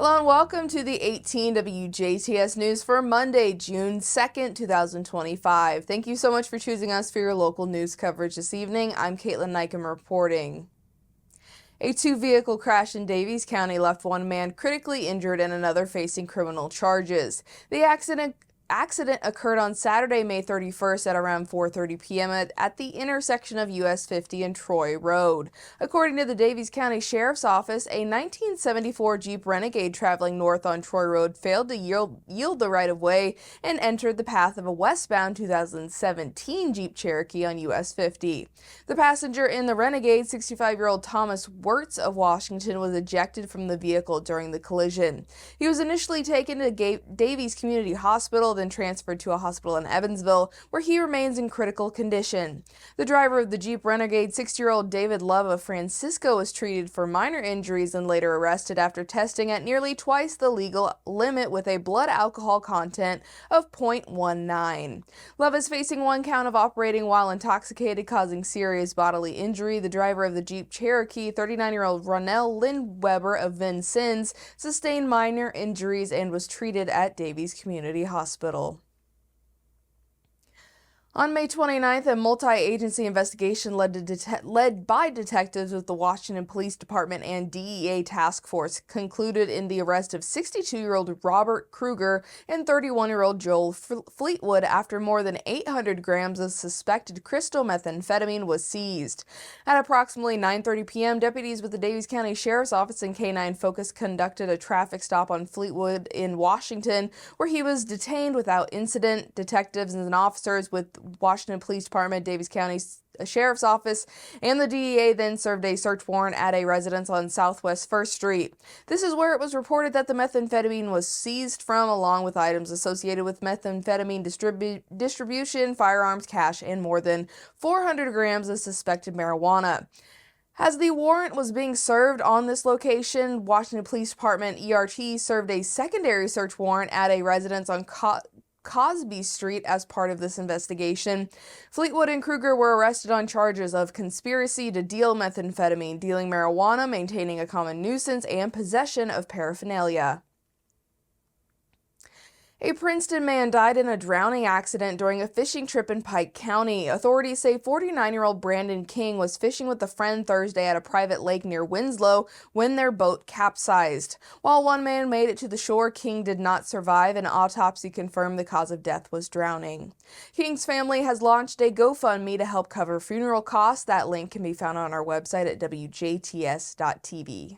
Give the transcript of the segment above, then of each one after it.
Hello and welcome to the 18 WJTS News for Monday, June 2nd, 2025. Thank you so much for choosing us for your local news coverage this evening. I'm Kaitlyn Neukam reporting. A two-vehicle crash in Daviess County left one man critically injured and another facing criminal charges. The accident occurred on Saturday, May 31st at around 4:30 p.m. at the intersection of US 50 and Troy Road. According to the Daviess County Sheriff's Office, a 1974 Jeep Renegade traveling north on Troy Road failed to yield the right-of-way and entered the path of a westbound 2017 Jeep Cherokee on US 50. The passenger in the Renegade, 65-year-old Thomas Wirtz of Washington, was ejected from the vehicle during the collision. He was initially taken to Daviess Community Hospital, then transferred to a hospital in Evansville, where he remains in critical condition. The driver of the Jeep Renegade, 60-year-old David Love of Francisco, was treated for minor injuries and later arrested after testing at nearly twice the legal limit with a blood alcohol content of 0.19. Love is facing one count of operating while intoxicated, causing serious bodily injury. The driver of the Jeep Cherokee, 39-year-old Ronell Lindweber of Vincennes, sustained minor injuries and was treated at Daviess Community Hospital. On May 29th, a multi-agency investigation led by detectives with the Washington Police Department and DEA task force concluded in the arrest of 62-year-old Robert Kruger and 31-year-old Joel Fleetwood after more than 800 grams of suspected crystal methamphetamine was seized. At approximately 9:30 p.m., deputies with the Daviess County Sheriff's Office and K-9 Focus conducted a traffic stop on Fleetwood in Washington, where he was detained without incident. Detectives and officers with Washington Police Department, Daviess County Sheriff's Office, and the DEA then served a search warrant at a residence on Southwest 1st Street. This is where it was reported that the methamphetamine was seized from, along with items associated with methamphetamine distribution, firearms, cash, and more than 400 grams of suspected marijuana. As the warrant was being served on this location, Washington Police Department ERT served a secondary search warrant at a residence on Cosby Street as part of this investigation. Fleetwood and Kruger were arrested on charges of conspiracy to deal methamphetamine, dealing marijuana, maintaining a common nuisance, and possession of paraphernalia. A Princeton man died in a drowning accident during a fishing trip in Pike County. Authorities say 49-year-old Brandon King was fishing with a friend Thursday at a private lake near Winslow when their boat capsized. While one man made it to the shore, King did not survive. An autopsy confirmed the cause of death was drowning. King's family has launched a GoFundMe to help cover funeral costs. That link can be found on our website at WJTS.tv.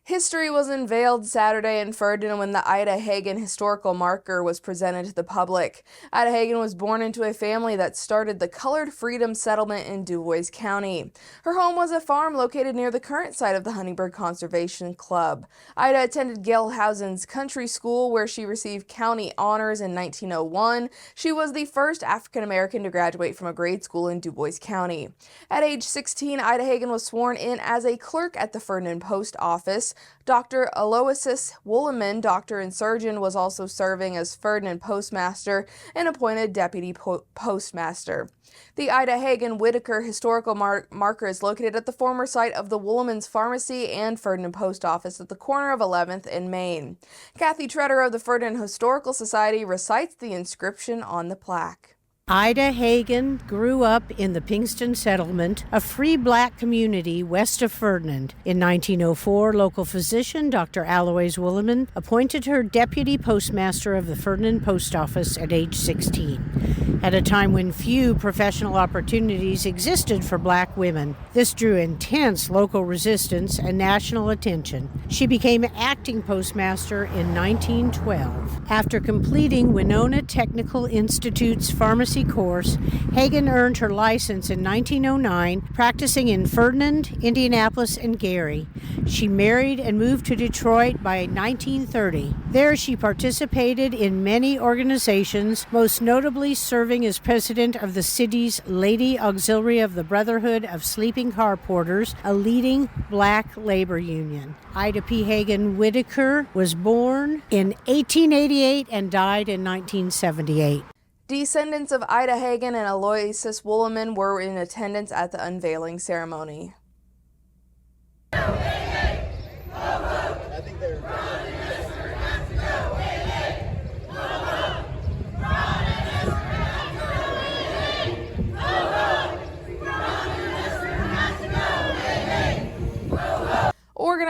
History was unveiled Saturday in Ferdinand when the Ida Hagen historical marker was presented to the public. Ida Hagen was born into a family that started the Colored Freedom Settlement in Dubois County. Her home was a farm located near the current site of the Huntingburg Conservation Club. Ida attended Gelhausen's Country School, where she received county honors in 1901. She was the first African American to graduate from a grade school in Dubois County. At age 16, Ida Hagen was sworn in as a clerk at the Ferdinand Post Office. Dr. Aloysius Woolman, doctor and surgeon, was also serving as Ferdinand postmaster and appointed deputy postmaster. The Ida Hagen Whitaker historical marker is located at the former site of the Woolman's Pharmacy and Ferdinand Post Office at the corner of 11th and Main. Kathy Treader of the Ferdinand Historical Society recites the inscription on the plaque. Ida Hagen grew up in the Pinkston Settlement, a free black community west of Ferdinand. In 1904, local physician Dr. Alois Woolman appointed her deputy postmaster of the Ferdinand Post Office at age 16. At a time when few professional opportunities existed for black women, this drew intense local resistance and national attention. She became acting postmaster in 1912. After completing Winona Technical Institute's pharmacy course, Hagen earned her license in 1909, practicing in Ferdinand, Indianapolis, and Gary. She married and moved to Detroit by 1930. There she participated in many organizations, most notably serving as president of the city's Lady Auxiliary of the Brotherhood of Sleeping Car Porters, a leading black labor union. Ida P. Hagen Whitaker was born in 1888 and died in 1978. Descendants of Ida Hagen and Aloysius Woolman were in attendance at the unveiling ceremony. WJTS!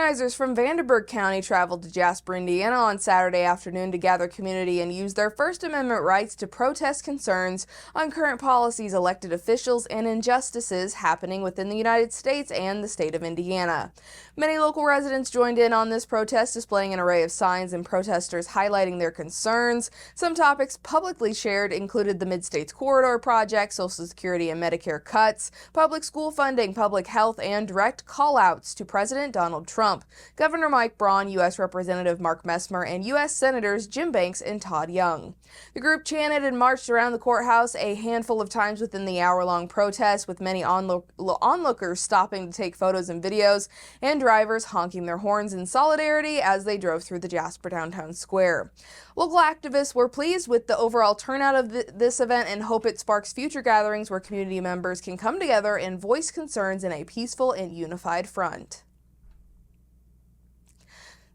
Organizers from Vanderburgh County traveled to Jasper, Indiana on Saturday afternoon to gather community and use their First Amendment rights to protest concerns on current policies, elected officials, and injustices happening within the United States and the state of Indiana. Many local residents joined in on this protest, displaying an array of signs and protesters highlighting their concerns. Some topics publicly shared included the Mid-States Corridor Project, Social Security and Medicare cuts, public school funding, public health, and direct call-outs to President Donald Trump, Governor Mike Braun, U.S. Representative Mark Messmer, and U.S. Senators Jim Banks and Todd Young. The group chanted and marched around the courthouse a handful of times within the hour-long protest, with many onlookers stopping to take photos and videos, and drivers honking their horns in solidarity as they drove through the Jasper downtown square. Local activists were pleased with the overall turnout of this event and hope it sparks future gatherings where community members can come together and voice concerns in a peaceful and unified front.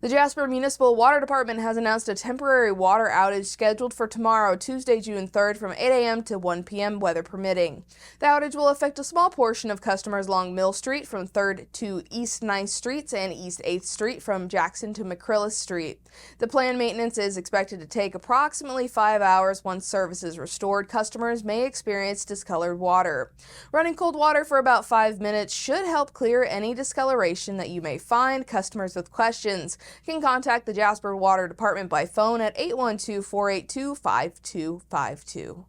The Jasper Municipal Water Department has announced a temporary water outage scheduled for tomorrow, Tuesday, June 3rd from 8 a.m. to 1 p.m., weather permitting. The outage will affect a small portion of customers along Mill Street from 3rd to East 9th Streets and East 8th Street from Jackson to McCrillis Street. The planned maintenance is expected to take approximately 5 hours. Once service is restored, customers may experience discolored water. Running cold water for about 5 minutes should help clear any discoloration that you may find. Customers with questions can contact the Jasper Water Department by phone at 812-482-5252.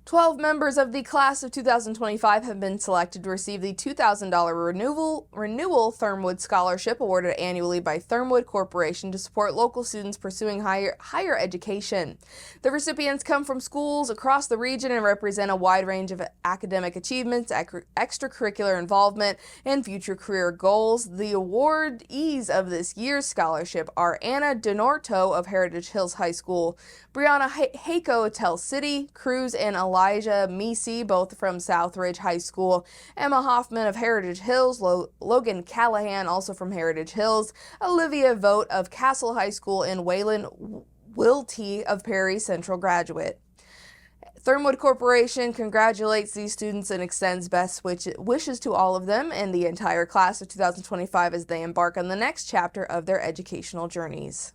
12 members of the class of 2025 have been selected to receive the $2,000 renewal Thurmwood Scholarship awarded annually by Thurmwood Corporation to support local students pursuing higher education. The recipients come from schools across the region and represent a wide range of academic achievements, extracurricular involvement, and future career goals. The awardees of this year's scholarship are Anna DiNorto of Heritage Hills High School, Brianna Hayco, Tell City, Cruz, and Elijah Misi, both from Southridge High School, Emma Hoffman of Heritage Hills, Logan Callahan, also from Heritage Hills, Olivia Vogt of Castle High School, and Waylon Wilty of Perry Central Graduate. Thurmwood Corporation congratulates these students and extends best wishes to all of them and the entire class of 2025 as they embark on the next chapter of their educational journeys.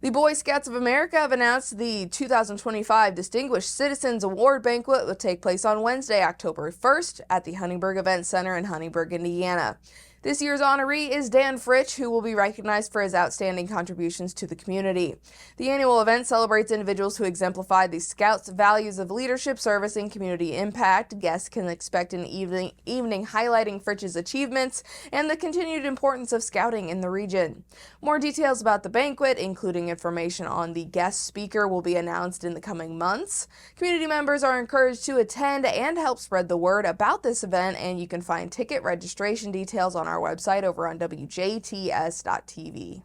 The Boy Scouts of America have announced the 2025 Distinguished Citizens Award Banquet will take place on Wednesday, October 1st at the Huntingburg Event Center in Huntingburg, Indiana. This year's honoree is Dan Fritsch, who will be recognized for his outstanding contributions to the community. The annual event celebrates individuals who exemplify the Scouts' values of leadership, service, and community impact. Guests can expect an evening highlighting Fritsch's achievements and the continued importance of Scouting in the region. More details about the banquet, including information on the guest speaker, will be announced in the coming months. Community members are encouraged to attend and help spread the word about this event, and you can find ticket registration details on our website over on WJTS.tv.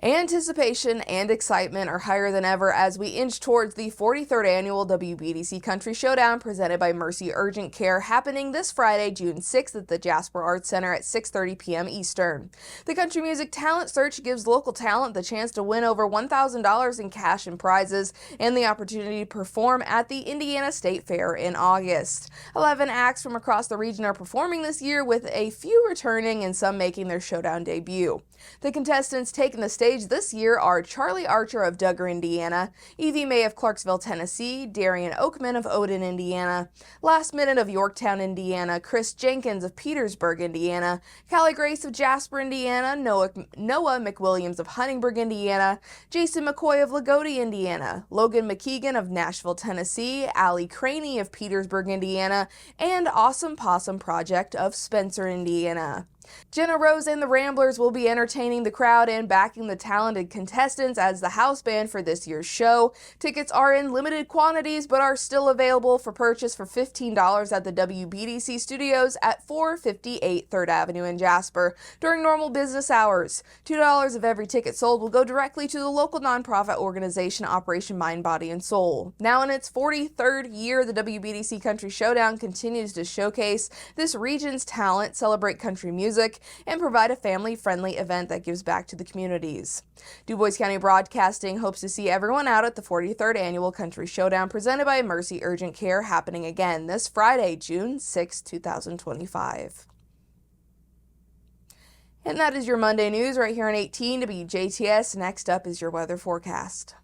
Anticipation and excitement are higher than ever as we inch towards the 43rd annual WBDC Country Showdown presented by Mercy Urgent Care, happening this Friday, June 6th at the Jasper Arts Center at 6:30 p.m. Eastern. The Country Music Talent Search gives local talent the chance to win over $1,000 in cash and prizes and the opportunity to perform at the Indiana State Fair in August. 11 acts from across the region are performing this year, with a few returning and some making their showdown debut. The contestants taking the stage this year are Charlie Archer of Duggar, Indiana, Evie May of Clarksville, Tennessee, Darian Oakman of Odin, Indiana, Last Minute of Yorktown, Indiana, Chris Jenkins of Petersburg, Indiana, Callie Grace of Jasper, Indiana, Noah McWilliams of Huntingburg, Indiana, Jason McCoy of Lagodi, Indiana, Logan McKeegan of Nashville, Tennessee, Allie Craney of Petersburg, Indiana, and Awesome Possum Project of Spencer, Indiana. Jenna Rose and the Ramblers will be entertaining the crowd and backing the talented contestants as the house band for this year's show. Tickets are in limited quantities but are still available for purchase for $15 at the WBDC studios at 458 3rd Avenue in Jasper during normal business hours. $2 of every ticket sold will go directly to the local nonprofit organization Operation Mind, Body, and Soul. Now in its 43rd year, the WBDC Country Showdown continues to showcase this region's talent, celebrate country music, music and provide a family-friendly event that gives back to the communities. DuBois County Broadcasting hopes to see everyone out at the 43rd Annual Country Showdown presented by Mercy Urgent Care, happening again this Friday, June 6, 2025. And that is your Monday news right here on 18 WJTS. Next up is your weather forecast.